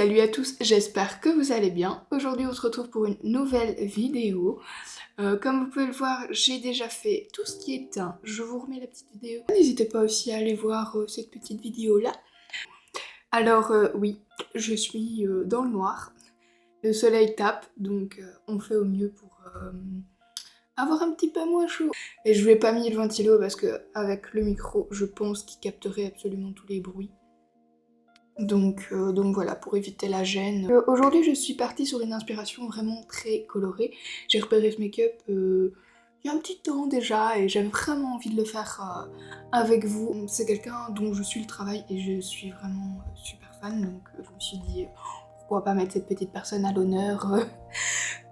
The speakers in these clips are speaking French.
Salut à tous, j'espère que vous allez bien. Aujourd'hui on se retrouve pour une nouvelle vidéo. Comme vous pouvez le voir, j'ai déjà fait tout ce qui est teint. Je vous remets la petite vidéo. N'hésitez pas aussi à aller voir cette petite vidéo là. Alors oui, je suis dans le noir. Le soleil tape, donc on fait au mieux pour avoir un petit peu moins chaud. Et je lui ai pas mis le ventilo parce que avec le micro, je pense qu'il capterait absolument tous les bruits. Donc voilà, pour éviter la gêne. Aujourd'hui, je suis partie sur une inspiration vraiment très colorée. J'ai repéré ce make-up il y a un petit temps déjà et j'avais vraiment envie de le faire avec vous. C'est quelqu'un dont je suis le travail et je suis vraiment super fan, donc je me suis dit pourquoi pas mettre cette petite personne à l'honneur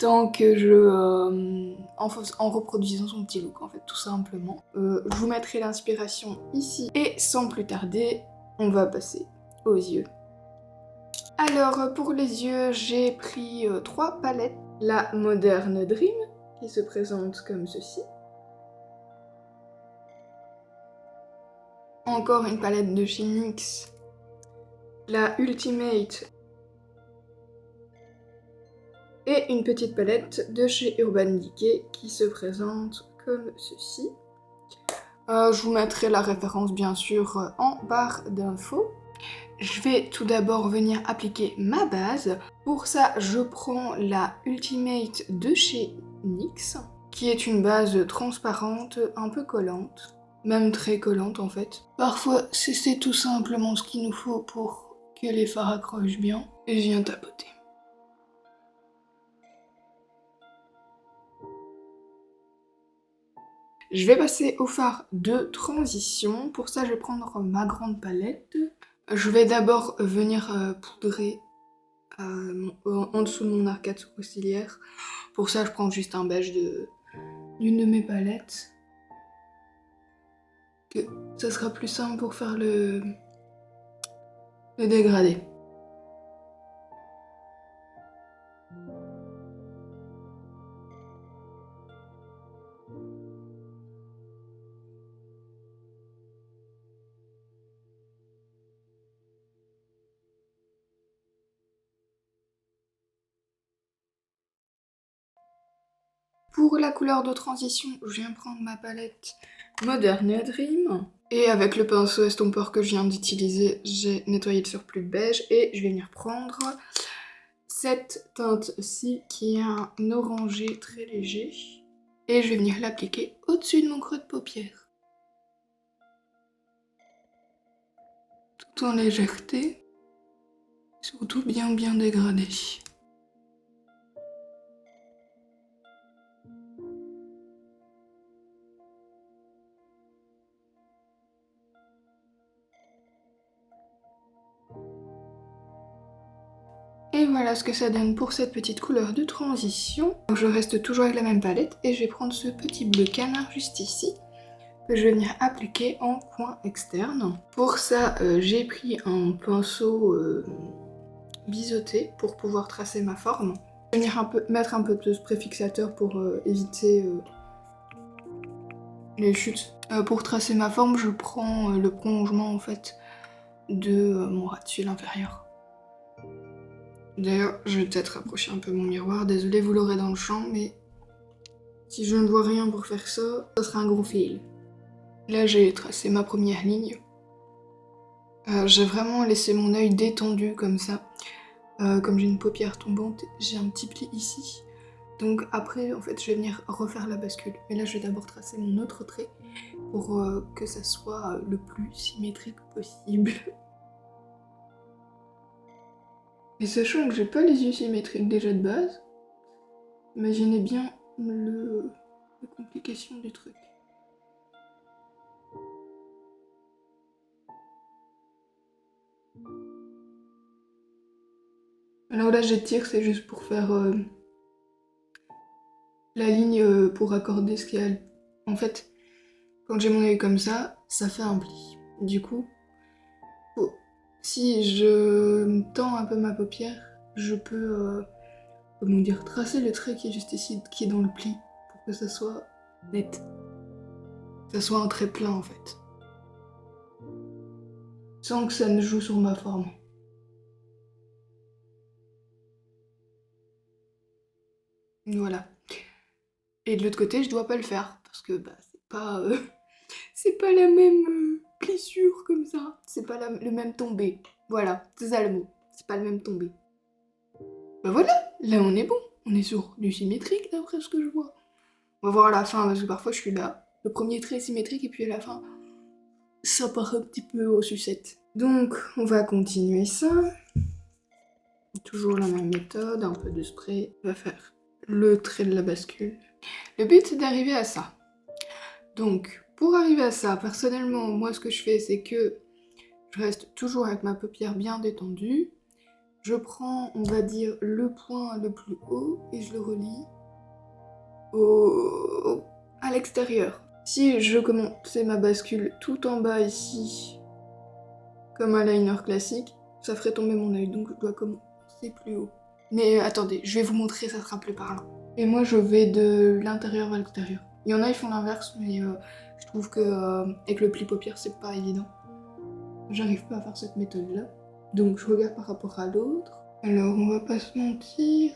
tant que en reproduisant son petit look en fait, tout simplement. Je vous mettrai l'inspiration ici et sans plus tarder, on va passer aux yeux. Alors pour les yeux, j'ai pris 3 palettes. La Modern Dream, qui se présente comme ceci. Encore une palette de chez NYX. La Ultimate. Et une petite palette de chez Urban Decay qui se présente comme ceci. Je vous mettrai la référence bien sûr en barre d'infos. Je vais tout d'abord venir appliquer ma base. Pour ça, je prends la Ultimate de chez NYX, qui est une base transparente, un peu collante, même très collante en fait. Parfois, c'est tout simplement ce qu'il nous faut pour que les fards accrochent bien. Et je viens tapoter. Je vais passer au fard de transition. Pour ça, je vais prendre ma grande palette. Je vais d'abord venir poudrer en dessous de mon arcade sourcilière. Pour ça, je prends juste un beige d'une de mes palettes. Que ça sera plus simple pour faire le dégradé. Pour la couleur de transition, je viens prendre ma palette Modern Dream. Et avec le pinceau estompeur que je viens d'utiliser, j'ai nettoyé le surplus beige et je vais venir prendre cette teinte-ci qui est un orangé très léger. Et je vais venir l'appliquer au-dessus de mon creux de paupière. Tout en légèreté, surtout bien dégradé. Et voilà ce que ça donne pour cette petite couleur de transition. Donc je reste toujours avec la même palette et je vais prendre ce petit bleu canard juste ici que je vais venir appliquer en coin externe. Pour ça, j'ai pris un pinceau biseauté pour pouvoir tracer ma forme. Je vais venir mettre un peu de spray fixateur pour éviter les chutes. Pour tracer ma forme, je prends le prolongement en fait de mon ras-de-cils inférieur. D'ailleurs, je vais peut-être rapprocher un peu mon miroir. Désolée, vous l'aurez dans le champ, mais si je ne vois rien pour faire ça, ça sera un gros fail. Là, j'ai tracé ma première ligne. J'ai vraiment laissé mon œil détendu comme ça. Comme j'ai une paupière tombante, j'ai un petit pli ici. Donc après, en fait, je vais venir refaire la bascule. Mais là, je vais d'abord tracer mon autre trait pour que ça soit le plus symétrique possible. Et sachant que j'ai pas les yeux symétriques déjà de base, imaginez bien la complication du truc. Alors là, j'étire, c'est juste pour faire la ligne pour accorder ce qu'il y a. En fait, quand j'ai mon œil comme ça fait un pli. Du coup, si je tends un peu ma paupière, je peux, comment dire, tracer le trait qui est juste ici, qui est dans le pli, pour que ça soit net. Que ça soit un trait plein en fait. Sans que ça ne joue sur ma forme. Voilà. Et de l'autre côté, je dois pas le faire parce que bah, c'est pas la même plissure comme ça. C'est pas le même tombé. Voilà, c'est ça le mot. C'est pas le même tombé. Bah voilà, là on est bon. On est sur du symétrique d'après ce que je vois. On va voir à la fin parce que parfois je suis là. Le premier trait est symétrique et puis à la fin, ça part un petit peu aux sucettes. Donc on va continuer ça. Toujours la même méthode, un peu de spray. On va faire le trait de la bascule. Le but c'est d'arriver à ça. Donc pour arriver à ça, personnellement, moi ce que je fais c'est que je reste toujours avec ma paupière bien détendue. Je prends, on va dire, le point le plus haut et je le relie à l'extérieur. Si je commençais ma bascule tout en bas ici, comme un liner classique, ça ferait tomber mon œil, donc je dois commencer plus haut. Mais attendez, je vais vous montrer, ça sera plus parlant. Et moi je vais de l'intérieur vers l'extérieur. Il y en a, ils font l'inverse, mais je trouve que avec le pli paupière, c'est pas évident. J'arrive pas à faire cette méthode-là. Donc je regarde par rapport à l'autre. Alors on va pas se mentir,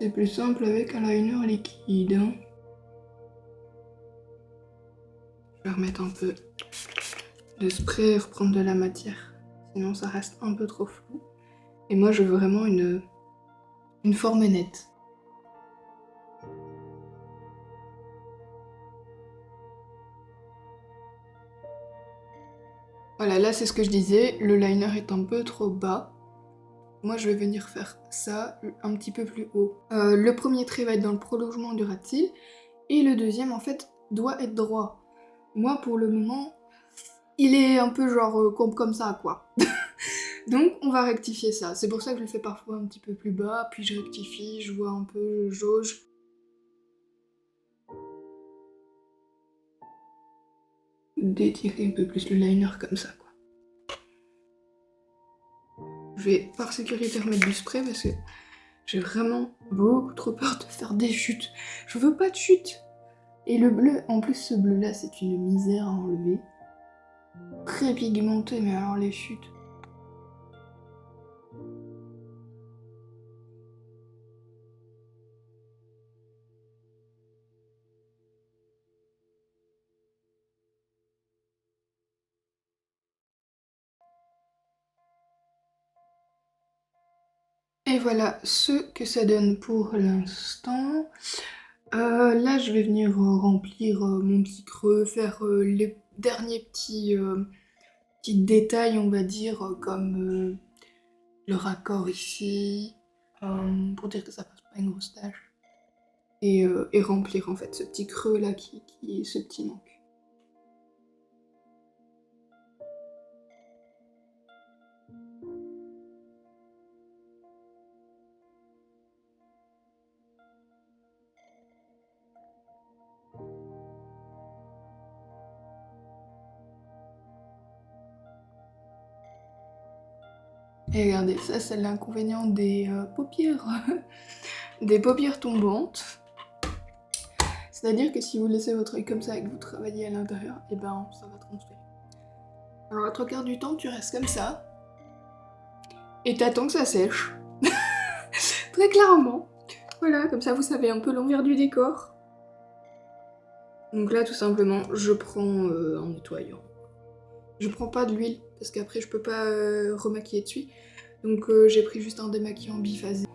c'est plus simple avec un liner liquide. Hein. Je vais remettre un peu de spray et reprendre de la matière. Sinon ça reste un peu trop flou. Et moi je veux vraiment une forme nette. Voilà, là c'est ce que je disais, le liner est un peu trop bas. Moi je vais venir faire ça un petit peu plus haut. Le premier trait va être dans le prolongement du ras de cils. Et le deuxième en fait doit être droit. Moi pour le moment, il est un peu genre comme ça quoi. Donc on va rectifier ça. C'est pour ça que je le fais parfois un petit peu plus bas, puis je rectifie, je vois un peu, je jauge. D'étirer un peu plus le liner comme ça quoi. Je vais par sécurité remettre du spray parce que j'ai vraiment beaucoup trop peur de faire des chutes. Je veux pas de chute. Et le bleu, en plus ce bleu là c'est une misère à enlever. Très pigmenté, mais alors les chutes. Et voilà ce que ça donne pour l'instant. Là, je vais venir remplir mon petit creux, faire les derniers petits détails, on va dire, comme le raccord ici, pour dire que ça passe pas une grosse tache. Et remplir en fait ce petit creux là qui est ce petit manque. Et regardez, ça c'est l'inconvénient des paupières, des paupières tombantes. C'est-à-dire que si vous laissez votre œil comme ça et que vous travaillez à l'intérieur, et ben ça va transpirer. Alors le 3/4 du temps, tu restes comme ça, et t'attends que ça sèche. Très clairement. Voilà, comme ça vous savez un peu l'envers du décor. Donc là, tout simplement, je prends en nettoyant. Je prends pas de l'huile, parce qu'après je peux pas remaquiller dessus. Donc j'ai pris juste un démaquillant biphasé.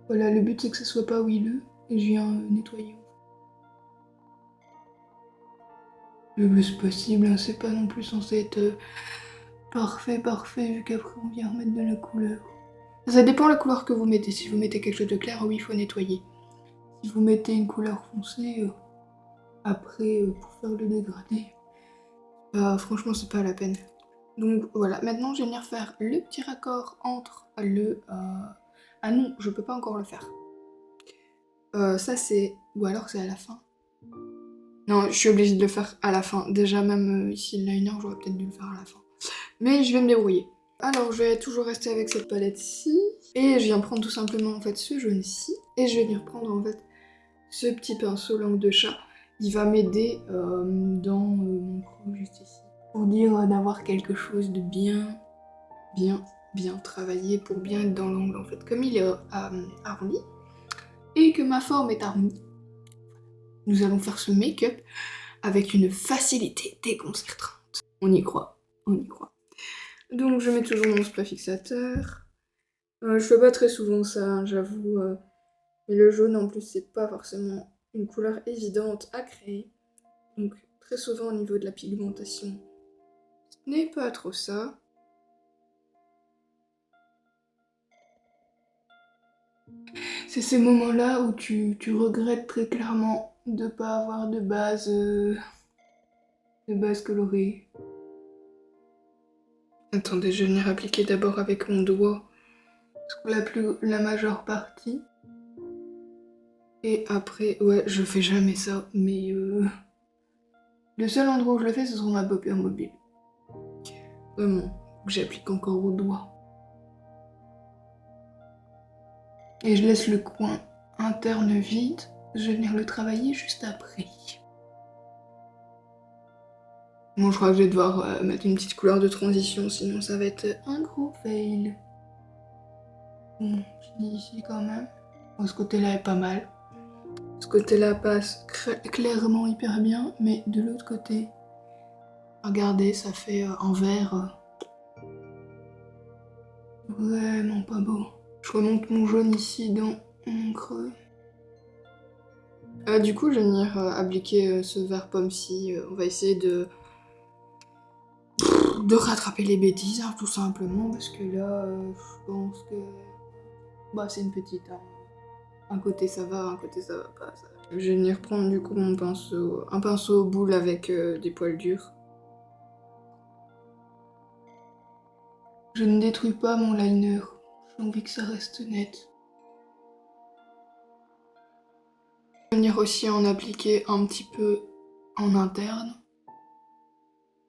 Voilà, le but c'est que ça soit pas huileux, et je viens nettoyer. Le plus possible, hein, c'est pas non plus censé être parfait, vu qu'après on vient remettre de la couleur. Ça dépend de la couleur que vous mettez. Si vous mettez quelque chose de clair, oui, il faut nettoyer. Si vous mettez une couleur foncée, après, pour faire le dégradé, franchement, c'est pas la peine. Donc voilà, maintenant je vais venir faire le petit raccord entre le... Ah non, je peux pas encore le faire. Ça c'est... Ou alors c'est à la fin. Non, je suis obligée de le faire à la fin. Déjà même ici le liner, j'aurais peut-être dû le faire à la fin. Mais je vais me débrouiller. Alors je vais toujours rester avec cette palette-ci. Et je viens prendre tout simplement en fait ce jaune-ci. Et je vais venir prendre en fait ce petit pinceau langue de chat. Il va m'aider dans mon creux juste ici. Pour dire d'avoir quelque chose de bien travaillé pour bien être dans l'angle en fait. Comme il est arrondi, et que ma forme est arrondie, nous allons faire ce make-up avec une facilité déconcertante. On y croit, on y croit. Donc je mets toujours mon spray fixateur. Je fais pas très souvent ça, hein, j'avoue. Mais le jaune en plus c'est pas forcément une couleur évidente à créer. Donc très souvent au niveau de la pigmentation, ce n'est pas trop ça. C'est ces moments-là où tu regrettes très clairement de pas avoir de base colorée. Attendez, je vais venir appliquer d'abord avec mon doigt la majeure partie. Et après, ouais, je fais jamais ça, mais le seul endroit où je le fais, ce sera ma paupière mobile. Vraiment, j'applique encore au doigt. Et je laisse le coin interne vide. Je vais venir le travailler juste après. Bon, je crois que je vais devoir mettre une petite couleur de transition, sinon ça va être un gros fail. Bon, je dis ici quand même. Bon, ce côté-là est pas mal. Ce côté-là passe clairement hyper bien, mais de l'autre côté, regardez, ça fait un vert vraiment pas beau. Je remonte mon jaune ici dans mon creux. Du coup, je vais venir appliquer ce vert pomme-ci. On va essayer de rattraper les bêtises, hein, tout simplement, parce que là, je pense que bah, c'est une petite. Hein. Un côté ça va, un côté ça va pas. Ça. Je vais venir prendre du coup mon pinceau, un pinceau boule avec des poils durs. Je ne détruis pas mon liner, j'ai envie que ça reste net. Je vais venir aussi en appliquer un petit peu en interne,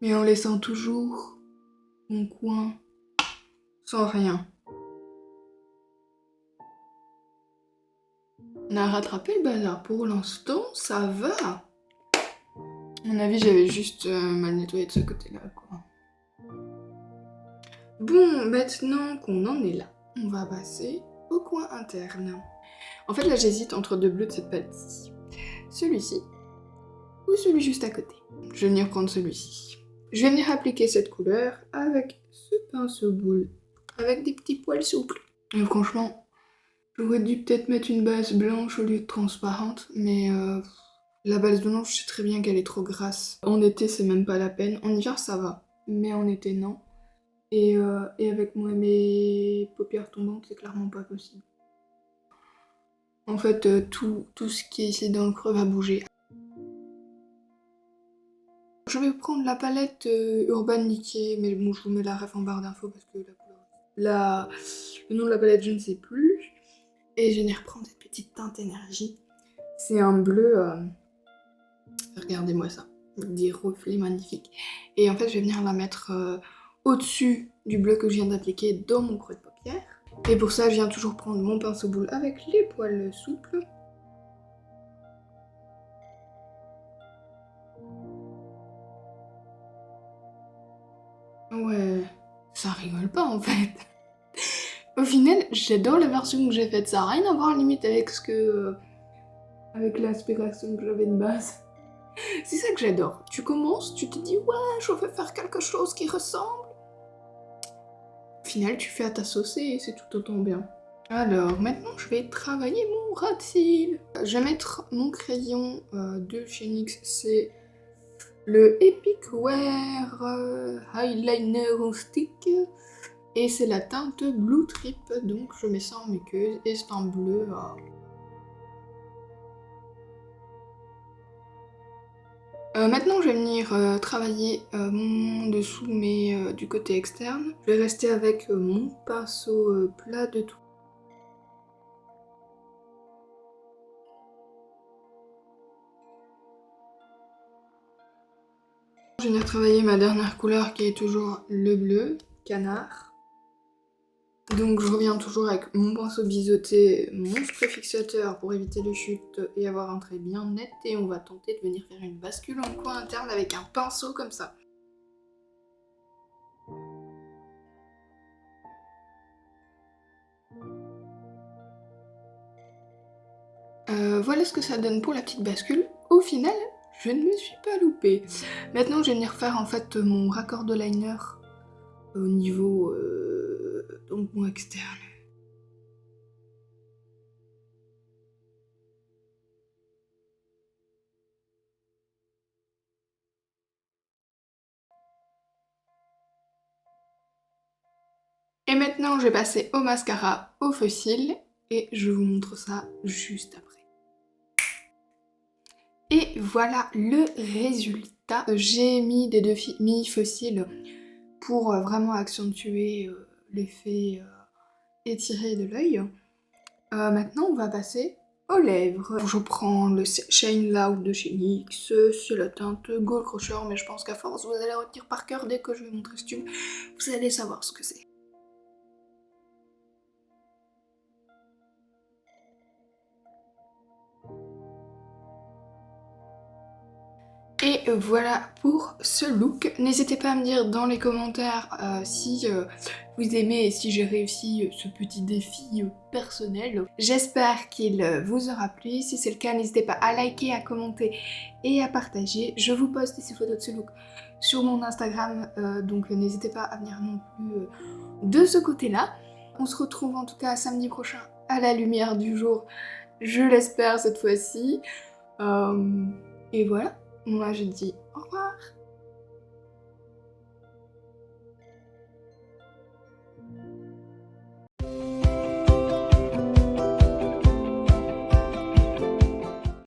mais en laissant toujours mon coin sans rien. On a rattrapé le bazar pour l'instant, ça va. À mon avis, j'avais juste mal nettoyé de ce côté-là, quoi. Bon, maintenant qu'on en est là, on va passer au coin interne. En fait, là, j'hésite entre deux bleus de cette palette-ci. Celui-ci ou celui juste à côté. Je vais venir prendre celui-ci. Je vais venir appliquer cette couleur avec ce pinceau boule, avec des petits poils souples. Et franchement, j'aurais dû peut-être mettre une base blanche au lieu de transparente, mais la base blanche, je sais très bien qu'elle est trop grasse. En été, c'est même pas la peine. En hiver, ça va, mais en été, non. Et avec mes paupières tombantes, c'est clairement pas possible. En fait, tout ce qui est ici dans le creux va bouger. Je vais prendre la palette Urban Decay, mais bon, je vous mets la ref en barre d'infos parce que le nom de la palette, je ne sais plus. Et je vais venir prendre cette petite teinte énergie. C'est un bleu, regardez-moi ça, des reflets magnifiques. Et en fait, je vais venir la mettre au-dessus du bleu que je viens d'appliquer dans mon creux de paupière. Et pour ça, je viens toujours prendre mon pinceau boule avec les poils souples. Ouais, ça rigole pas en fait. Au final, j'adore la version que j'ai faite. Ça n'a rien à voir limite avec avec l'aspiration que j'avais de base. C'est ça que j'adore. Tu commences, tu te dis ouais, je vais faire quelque chose qui ressemble. Au final, tu fais à ta sauce et c'est tout autant bien. Alors, maintenant, je vais travailler mon ras de cils. Je vais mettre mon crayon de chez NYX. C'est le Epic Wear Eyeliner en stick. Et c'est la teinte Blue Trip. Donc, je mets ça en muqueuse. Et c'est un bleu. Maintenant, je vais venir travailler mon dessous, mais du côté externe. Je vais rester avec mon pinceau plat de tout. Je vais venir travailler ma dernière couleur qui est toujours le bleu, canard. Donc je reviens toujours avec mon pinceau biseauté, mon spray fixateur pour éviter les chutes et avoir un trait bien net. Et on va tenter de venir faire une bascule en coin interne avec un pinceau comme ça. Voilà ce que ça donne pour la petite bascule. Au final, je ne me suis pas loupée. Maintenant, je vais venir faire en fait mon raccord de liner au niveau donc mon externe. Et maintenant, je vais passer au mascara au faux cils et je vous montre ça juste après. Et voilà le résultat. J'ai mis des demi faux cils pour vraiment accentuer l'effet étiré de l'œil. Maintenant, on va passer aux lèvres. Je prends le Shine Loud de chez NYX, c'est la teinte Gold Crusher, mais je pense qu'à force, vous allez retenir par cœur dès que je vais montrer ce tube. Vous allez savoir ce que c'est. Et voilà pour ce look. N'hésitez pas à me dire dans les commentaires si vous aimez et si j'ai réussi ce petit défi personnel. J'espère qu'il vous aura plu. Si c'est le cas, n'hésitez pas à liker, à commenter et à partager. Je vous poste ces photos de ce look sur mon Instagram, donc n'hésitez pas à venir non plus de ce côté-là. On se retrouve en tout cas samedi prochain à la lumière du jour, je l'espère cette fois-ci. Et voilà. Moi je dis au revoir.